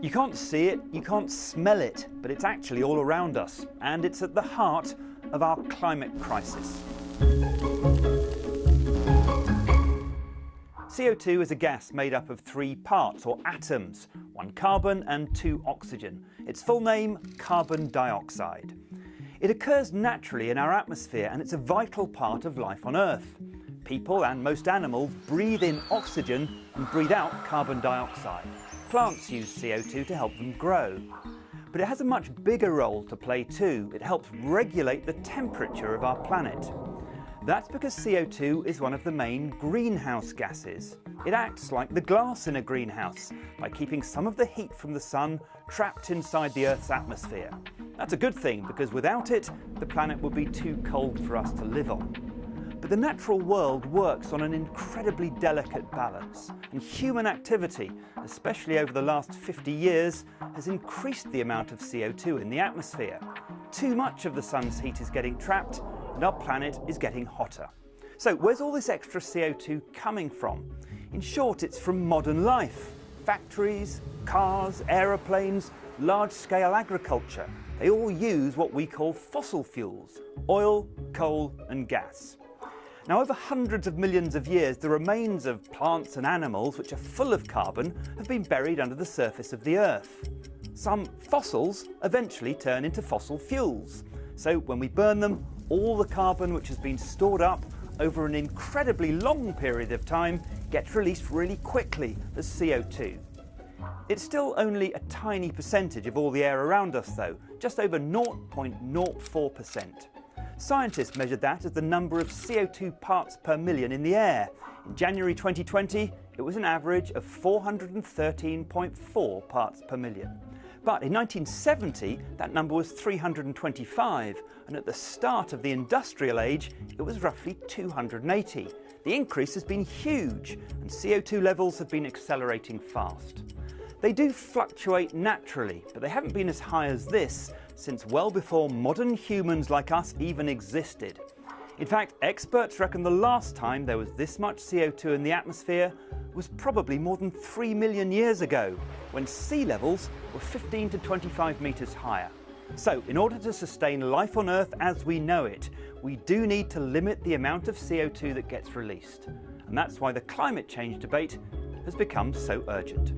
You can't see it, you can't smell it, but it's actually all around us, and it's at the heart of our climate crisis. CO2 is a gas made up of 3 parts, or atoms, 1 carbon and 2 oxygen. Its full name, carbon dioxide. It occurs naturally in our atmosphere, and it's a vital part of life on Earth. People and most animals breathe in oxygen and breathe out carbon dioxide. Plants use CO2 to help them grow. But it has a much bigger role to play too. It helps regulate the temperature of our planet. That's because CO2 is one of the main greenhouse gases. It acts like the glass in a greenhouse by keeping some of the heat from the sun trapped inside the Earth's atmosphere. That's a good thing, because without it, the planet would be too cold for us to live on. But the natural world works on an incredibly delicate balance, and human activity, especially over the last 50 years, has increased the amount of CO2 in the atmosphere. Too much of the sun's heat is getting trapped, and our planet is getting hotter. So where's all this extra CO2 coming from? In short, it's from modern life. Factories, cars, aeroplanes, large-scale agriculture. They all use what we call fossil fuels: oil, coal and gas. Now, over hundreds of millions of years, the remains of plants and animals, which are full of carbon, have been buried under the surface of the Earth. Some fossils eventually turn into fossil fuels. So when we burn them, all the carbon which has been stored up over an incredibly long period of time gets released really quickly as CO2. It's still only a tiny percentage of all the air around us though, just over 0.04%. Scientists measured that as the number of CO2 parts per million in the air. In January 2020, it was an average of 413.4 parts per million. But in 1970, that number was 325, and at the start of the industrial age, it was roughly 280. The increase has been huge, and CO2 levels have been accelerating fast. They do fluctuate naturally, but they haven't been as high as this since well before modern humans like us even existed. In fact, experts reckon the last time there was this much CO2 in the atmosphere was probably more than 3 million years ago, when sea levels were 15 to 25 metres higher. So, in order to sustain life on Earth as we know it, we do need to limit the amount of CO2 that gets released. And that's why the climate change debate has become so urgent.